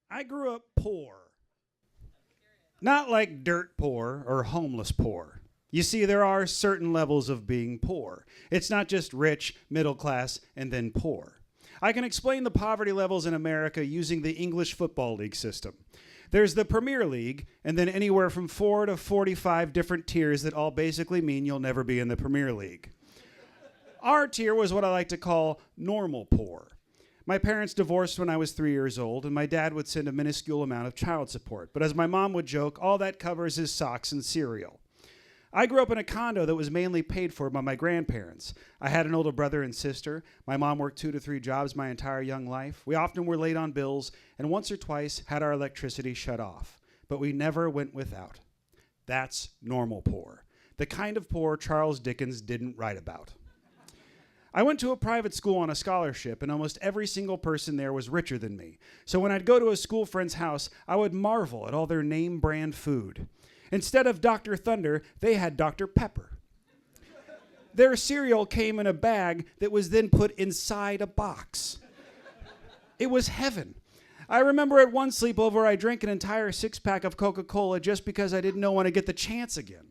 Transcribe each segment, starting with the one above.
I grew up poor. Not like dirt poor or homeless poor. You see, there are certain levels of being poor. It's not just rich, middle class, and then poor. I can explain the poverty levels in America using the English Football League system. There's the Premier League, and then anywhere from 4 to 45 different tiers that all basically mean you'll never be in the Premier League. Our tier was what I like to call normal poor. My parents divorced when I was 3 years old, and my dad would send a minuscule amount of child support. But as my mom would joke, all that covers is socks and cereal. I grew up in a condo that was mainly paid for by my grandparents. I had an older brother and sister. My mom worked 2 to 3 jobs my entire young life. We often were late on bills, and once or twice had our electricity shut off. But we never went without. That's normal poor. The kind of poor Charles Dickens didn't write about. I went to a private school on a scholarship, and almost every single person there was richer than me. So when I'd go to a school friend's house, I would marvel at all their name brand food. Instead of Dr. Thunder, they had Dr. Pepper. Their cereal came in a bag that was then put inside a box. It was heaven. I remember at one sleepover, I drank an entire 6-pack of Coca-Cola just because I didn't know when to get the chance again.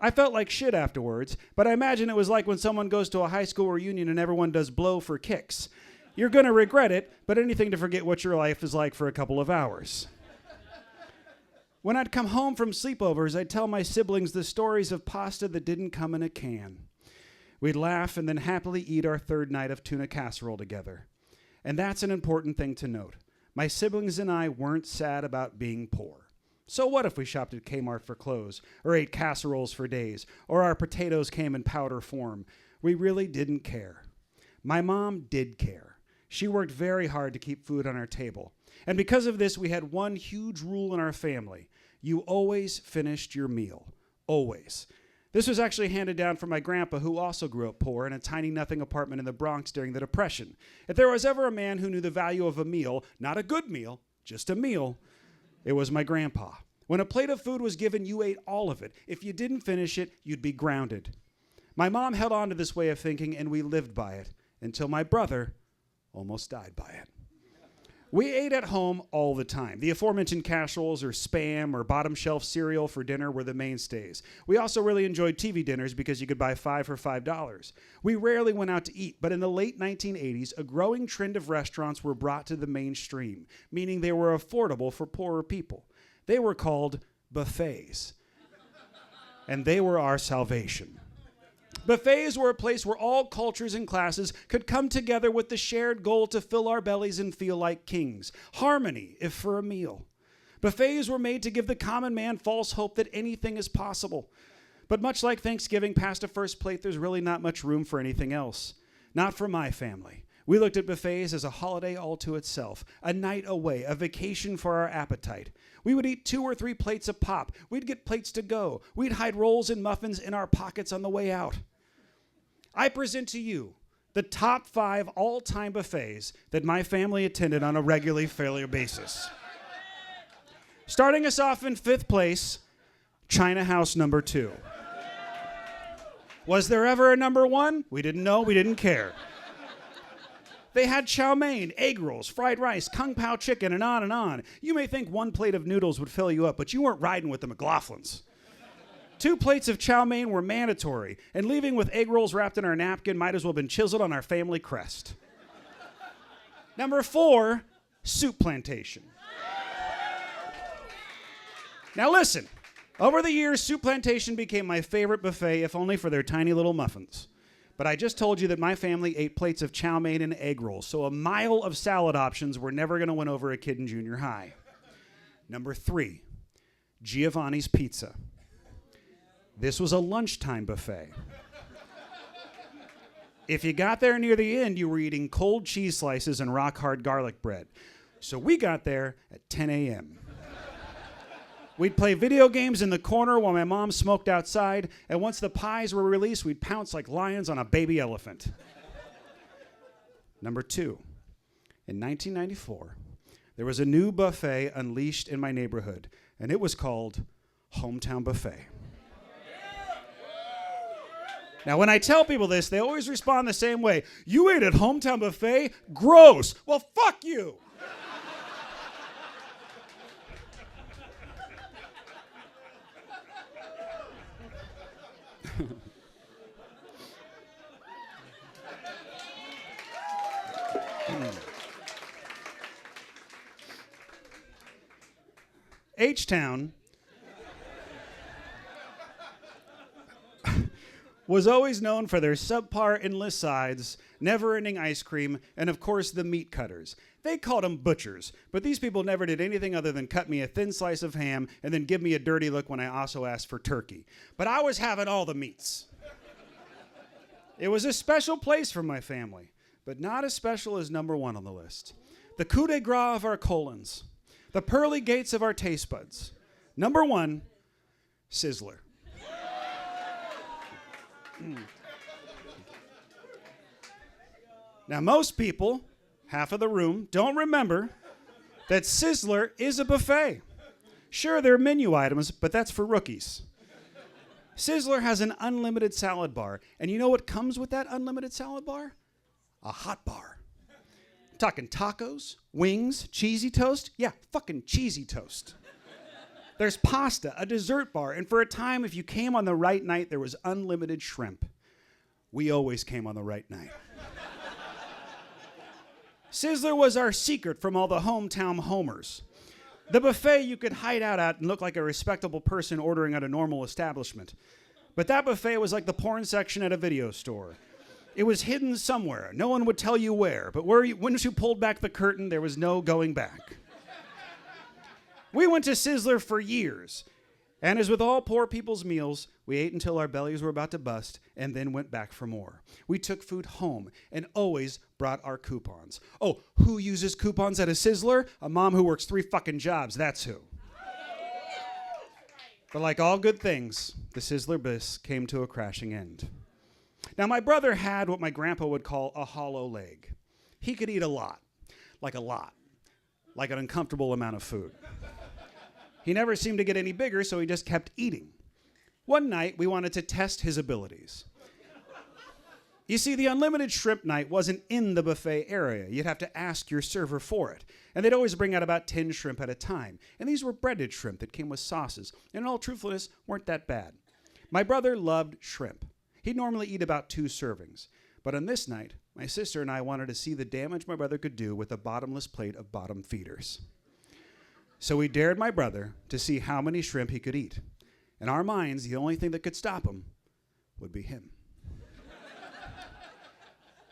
I felt like shit afterwards, but I imagine it was like when someone goes to a high school reunion and everyone does blow for kicks. You're going to regret it, but anything to forget what your life is like for a couple of hours. When I'd come home from sleepovers, I'd tell my siblings the stories of pasta that didn't come in a can. We'd laugh and then happily eat our third night of tuna casserole together. And that's an important thing to note. My siblings and I weren't sad about being poor. So what if we shopped at Kmart for clothes, or ate casseroles for days, or our potatoes came in powder form? We really didn't care. My mom did care. She worked very hard to keep food on our table. And because of this, we had one huge rule in our family. You always finished your meal. Always. This was actually handed down from my grandpa, who also grew up poor in a tiny nothing apartment in the Bronx during the Depression. If there was ever a man who knew the value of a meal, not a good meal, just a meal, it was my grandpa. When a plate of food was given, you ate all of it. If you didn't finish it, you'd be grounded. My mom held on to this way of thinking, and we lived by it until my brother almost died by it. We ate at home all the time. The aforementioned casseroles or Spam or bottom shelf cereal for dinner were the mainstays. We also really enjoyed TV dinners because you could buy 5 for $5. We rarely went out to eat, but in the late 1980s, a growing trend of restaurants were brought to the mainstream, meaning they were affordable for poorer people. They were called buffets, and they were our salvation. Buffets were a place where all cultures and classes could come together with the shared goal to fill our bellies and feel like kings. Harmony, if for a meal. Buffets were made to give the common man false hope that anything is possible. But much like Thanksgiving, past a first plate, there's really not much room for anything else. Not for my family. We looked at buffets as a holiday all to itself, a night away, a vacation for our appetite. We would eat 2 or 3 plates of pop. We'd get plates to go. We'd hide rolls and muffins in our pockets on the way out. I present to you the top 5 all-time buffets that my family attended on a regular basis. Starting us off in 5th place, China House number 2. Was there ever a number 1? We didn't know, we didn't care. They had chow mein, egg rolls, fried rice, kung pao chicken, and on and on. You may think 1 plate of noodles would fill you up, but you weren't riding with the McLaughlins. 2 plates of chow mein were mandatory, and leaving with egg rolls wrapped in our napkin might as well have been chiseled on our family crest. Number 4, Soup Plantation. Now listen, over the years, Soup Plantation became my favorite buffet, if only for their tiny little muffins. But I just told you that my family ate plates of chow mein and egg rolls, so a mile of salad options were never going to win over a kid in junior high. Number 3, Giovanni's Pizza. This was a lunchtime buffet. If you got there near the end, you were eating cold cheese slices and rock-hard garlic bread. So we got there at 10 a.m. We'd play video games in the corner while my mom smoked outside, and once the pies were released, we'd pounce like lions on a baby elephant. Number 2, in 1994, there was a new buffet unleashed in my neighborhood, and it was called Hometown Buffet. Now, when I tell people this, they always respond the same way. You ate at Hometown Buffet? Gross. Well, fuck you. H-Town was always known for their subpar endless sides, never-ending ice cream, and of course the meat cutters. They called them butchers, but these people never did anything other than cut me a thin slice of ham and then give me a dirty look when I also asked for turkey. But I was having all the meats. It was a special place for my family, but not as special as number one on the list. The coup de grace of our colons, the pearly gates of our taste buds. Number one, Sizzler. Now, most people, half of the room, don't remember that Sizzler is a buffet. Sure, there are menu items, but that's for rookies. Sizzler has an unlimited salad bar, and you know what comes with that unlimited salad bar? A hot bar. I'm talking tacos, wings, cheesy toast. Yeah, fucking cheesy toast. There's pasta, a dessert bar, and for a time, if you came on the right night, there was unlimited shrimp. We always came on the right night. Sizzler was our secret from all the hometown homers. The buffet you could hide out at and look like a respectable person ordering at a normal establishment. But that buffet was like the porn section at a video store. It was hidden somewhere. No one would tell you where, but once you pulled back the curtain, there was no going back. We went to Sizzler for years, and as with all poor people's meals, we ate until our bellies were about to bust and then went back for more. We took food home and always brought our coupons. Oh, who uses coupons at a Sizzler? A mom who works 3 fucking jobs, that's who. But like all good things, the Sizzler bliss came to a crashing end. Now, my brother had what my grandpa would call a hollow leg. He could eat a lot, like an uncomfortable amount of food. He never seemed to get any bigger, so he just kept eating. One night, we wanted to test his abilities. You see, the unlimited shrimp night wasn't in the buffet area. You'd have to ask your server for it. And they'd always bring out about 10 shrimp at a time. And these were breaded shrimp that came with sauces, and in all truthfulness, weren't that bad. My brother loved shrimp. He'd normally eat about 2 servings. But on this night, my sister and I wanted to see the damage my brother could do with a bottomless plate of bottom feeders. So we dared my brother to see how many shrimp he could eat. In our minds, the only thing that could stop him would be him.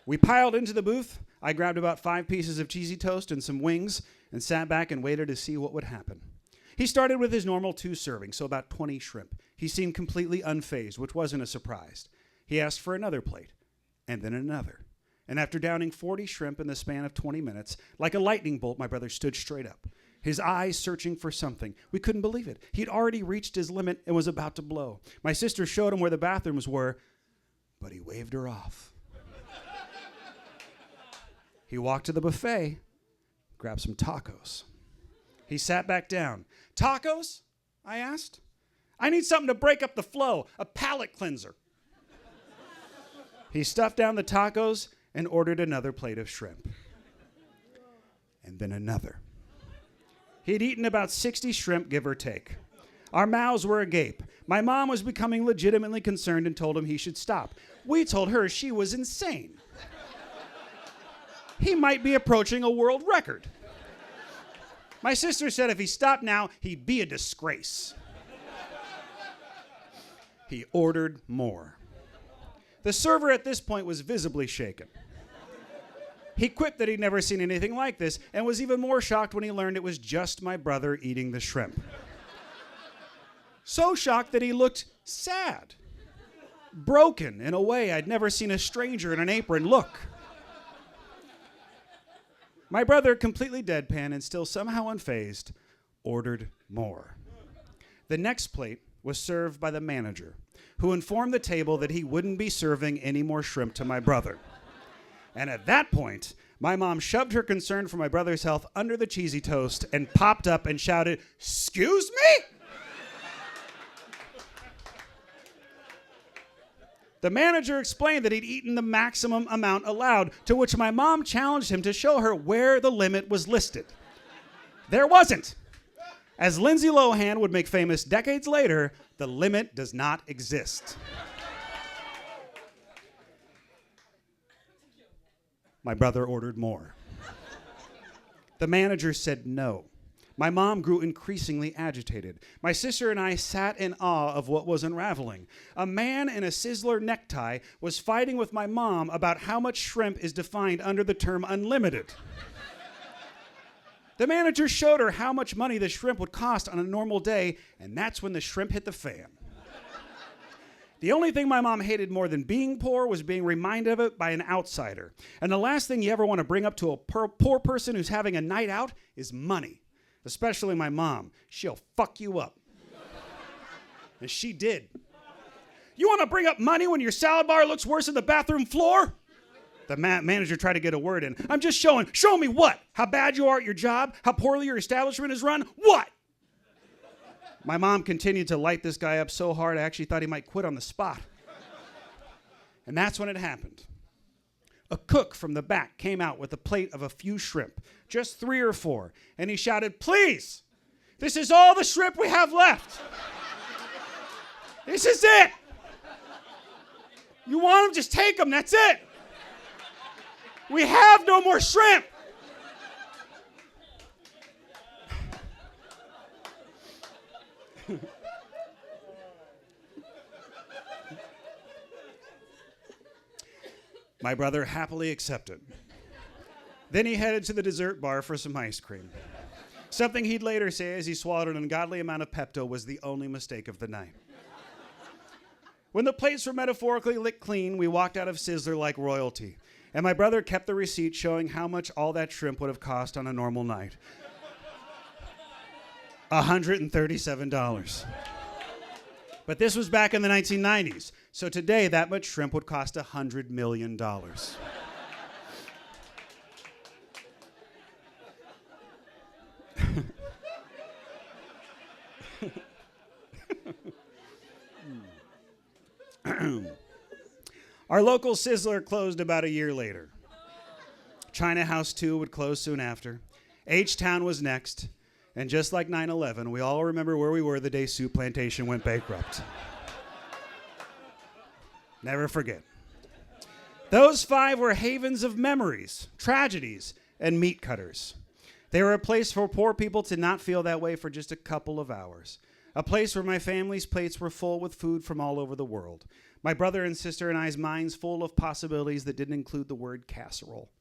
We piled into the booth. I grabbed about 5 pieces of cheesy toast and some wings and sat back and waited to see what would happen. He started with his normal 2 servings, so about 20 shrimp. He seemed completely unfazed, which wasn't a surprise. He asked for another plate, and then another. And after downing 40 shrimp in the span of 20 minutes, like a lightning bolt, my brother stood straight up, his eyes searching for something. We couldn't believe it. He'd already reached his limit and was about to blow. My sister showed him where the bathrooms were, but he waved her off. He walked to the buffet, grabbed some tacos. He sat back down. Tacos? I asked. I need something to break up the flow, a palate cleanser. He stuffed down the tacos and ordered another plate of shrimp. And then another. He'd eaten about 60 shrimp, give or take. Our mouths were agape. My mom was becoming legitimately concerned and told him he should stop. We told her she was insane. He might be approaching a world record. My sister said if he stopped now, he'd be a disgrace. He ordered more. The server at this point was visibly shaken. He quipped that he'd never seen anything like this and was even more shocked when he learned it was just my brother eating the shrimp. So shocked that he looked sad, broken in a way I'd never seen a stranger in an apron look. My brother, completely deadpan and still somehow unfazed, ordered more. The next plate was served by the manager, who informed the table that he wouldn't be serving any more shrimp to my brother. And at that point, my mom shoved her concern for my brother's health under the cheesy toast and popped up and shouted, "Excuse me?" The manager explained that he'd eaten the maximum amount allowed, to which my mom challenged him to show her where the limit was listed. There wasn't. As Lindsay Lohan would make famous decades later, the limit does not exist. My brother ordered more. The manager said no. My mom grew increasingly agitated. My sister and I sat in awe of what was unraveling. A man in a Sizzler necktie was fighting with my mom about how much shrimp is defined under the term unlimited. The manager showed her how much money the shrimp would cost on a normal day, and that's when the shrimp hit the fan. The only thing my mom hated more than being poor was being reminded of it by an outsider. And the last thing you ever want to bring up to a poor person who's having a night out is money. Especially my mom. She'll fuck you up. And she did. You want to bring up money when your salad bar looks worse than the bathroom floor? The manager tried to get a word in. I'm just showing. Show me what? How bad you are at your job? How poorly your establishment is run? What? My mom continued to light this guy up so hard I actually thought he might quit on the spot. And that's when it happened. A cook from the back came out with a plate of a few shrimp, just 3 or 4, and he shouted, "Please, this is all the shrimp we have left. This is it. You want them, just take them, that's it. We have no more shrimp." My brother happily accepted. Then he headed to the dessert bar for some ice cream. Something he'd later say as he swallowed an ungodly amount of Pepto was the only mistake of the night. When the plates were metaphorically licked clean, we walked out of Sizzler like royalty. And my brother kept the receipt showing how much all that shrimp would have cost on a normal night. $137. But this was back in the 1990s. So today, that much shrimp would cost $100 million. Our local Sizzler closed about a year later. China House 2 would close soon after. H-Town was next. And just like 9/11, we all remember where we were the day Soup Plantation went bankrupt. Never forget. Those 5 were havens of memories, tragedies, and meat cutters. They were a place for poor people to not feel that way for just a couple of hours. A place where my family's plates were full with food from all over the world. My brother and sister and I's minds full of possibilities that didn't include the word casserole.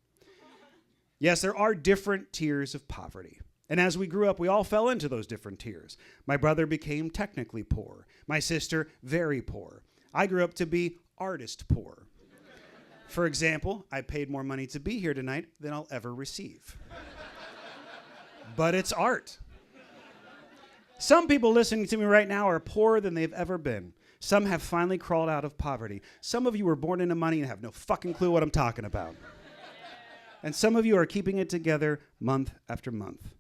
Yes, there are different tiers of poverty. And as we grew up, we all fell into those different tiers. My brother became technically poor. My sister, very poor. I grew up to be artist poor. For example, I paid more money to be here tonight than I'll ever receive. But it's art. Some people listening to me right now are poorer than they've ever been. Some have finally crawled out of poverty. Some of you were born into money and have no fucking clue what I'm talking about. And some of you are keeping it together month after month.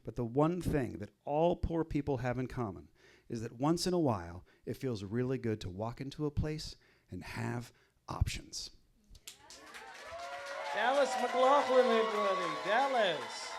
But the one thing that all poor people have in common is that once in a while, it feels really good to walk into a place and have options. Dallas McLaughlin, everybody. Dallas.